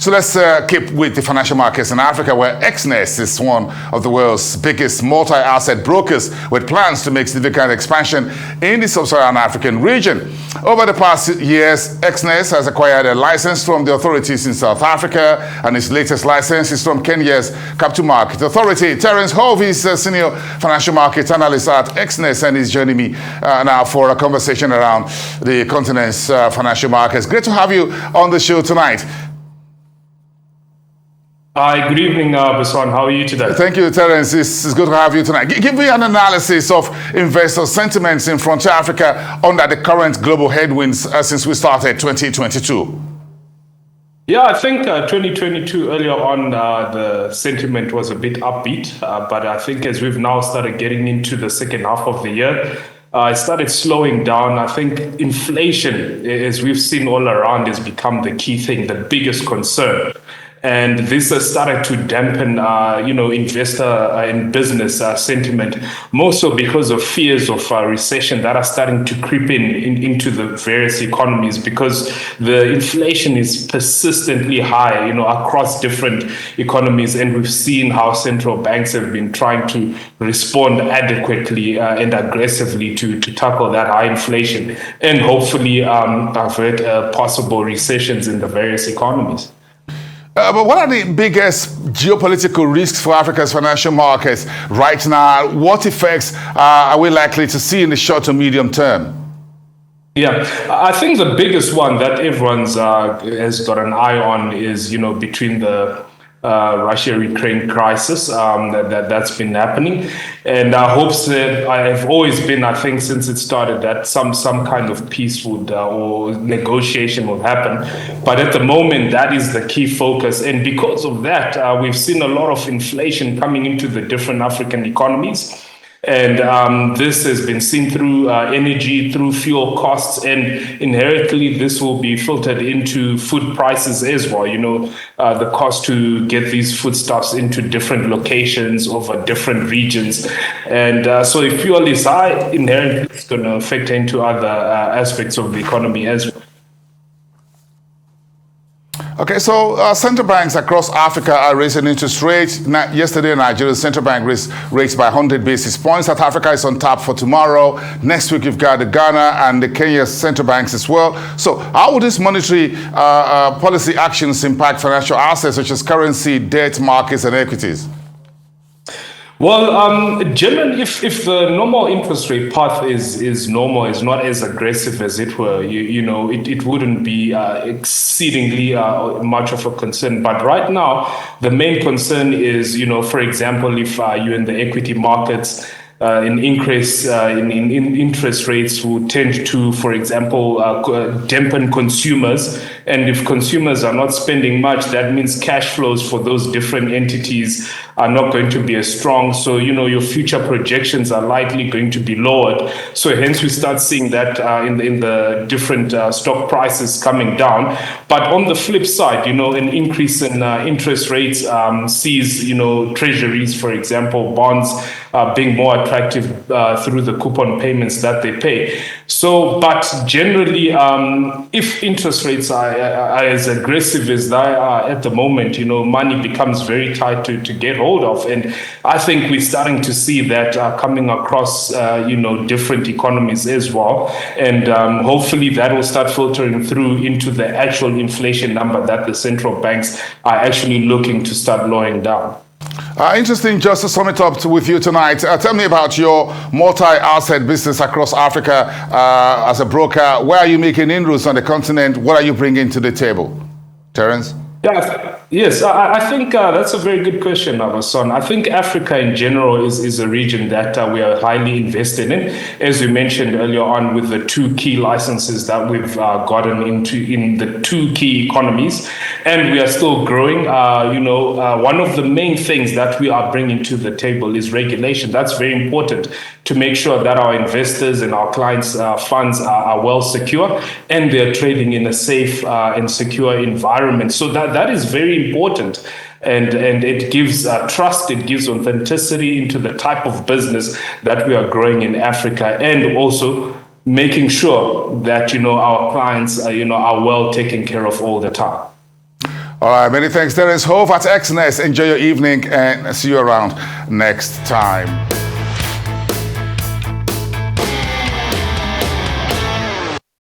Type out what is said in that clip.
So let's keep with the financial markets in Africa, where Exness is one of the world's biggest multi-asset brokers with plans to make significant expansion in the sub-Saharan African region. Over the past years, Exness has acquired a license from the authorities in South Africa, and its latest license is from Kenya's Capital Market Authority. Terrence Hove is a senior financial market analyst at Exness, and he's joining me now for a conversation around the continent's financial markets. Great to have you on the show tonight. Hi, good evening, Bason. How are you today? Thank you, Terrence. It's good to have you tonight. Give me an analysis of investor sentiments in Frontier Africa under the current global headwinds since we started 2022. Yeah, I think 2022 earlier on, the sentiment was a bit upbeat, but I think as we've now started getting into the second half of the year, it started slowing down. I think inflation, as we've seen all around, has become the key thing, the biggest concern. And this has started to dampen, investor and business sentiment, more so because of fears of recession that are starting to creep into the various economies, because the inflation is persistently high, across different economies. And we've seen how central banks have been trying to respond adequately and aggressively to tackle that high inflation and hopefully avert possible recessions in the various economies. But what are the biggest geopolitical risks for Africa's financial markets right now? What effects are we likely to see in the short to medium term? Yeah, I think the biggest one that everyone's has got an eye on is, between the Russia-Ukraine crisis that's been happening, and hopes that have always been, I think, since it started, that some kind of peace would or negotiation will happen. But at the moment, that is the key focus, and because of that, we've seen a lot of inflation coming into the different African economies. And this has been seen through energy, through fuel costs, and inherently this will be filtered into food prices as well. The cost to get these foodstuffs into different locations over different regions. And so if fuel is high, inherently it's going to affect into other aspects of the economy as well. Okay, so central banks across Africa are raising interest rates. Yesterday, Nigeria's central bank raised rates by 100 basis points. South Africa is on tap for tomorrow. Next week, you've got the Ghana and the Kenya central banks as well. So how would these monetary policy actions impact financial assets such as currency, debt, markets, and equities? Well, generally, if the normal interest rate path is normal, is not as aggressive as it were, it wouldn't be exceedingly much of a concern. But right now, the main concern is, for example, if you're in the equity markets, an increase in interest rates will tend to, for example, dampen consumers. And if consumers are not spending much, that means cash flows for those different entities are not going to be as strong. So, your future projections are likely going to be lowered. So hence we start seeing that in the different stock prices coming down. But on the flip side, an increase in interest rates sees, treasuries, for example, bonds being more attractive through the coupon payments that they pay. So, but generally, if interest rates are as aggressive as they are at the moment, money becomes very tight to get hold of. And I think we're starting to see that coming across, different economies as well. And hopefully that will start filtering through into the actual inflation number that the central banks are actually looking to start lowering down. Interesting. Just to sum it up with you tonight, tell me about your multi-asset business across Africa as a broker. Where are you making inroads on the continent? What are you bringing to the table? Terrence? Yes, I think that's a very good question, Bason. I think Africa in general is a region that we are highly invested in, as we mentioned earlier on, with the two key licenses that we've gotten into in the two key economies, and we are still growing. One of the main things that we are bringing to the table is regulation. That's very important to make sure that our investors and our clients' funds are well secure and they're trading in a safe and secure environment. So that is very important. And it gives trust, it gives authenticity into the type of business that we are growing in Africa, and also making sure that, our clients, are well taken care of all the time. All right, many thanks, Terrence Hove at XNest. Enjoy your evening and see you around next time.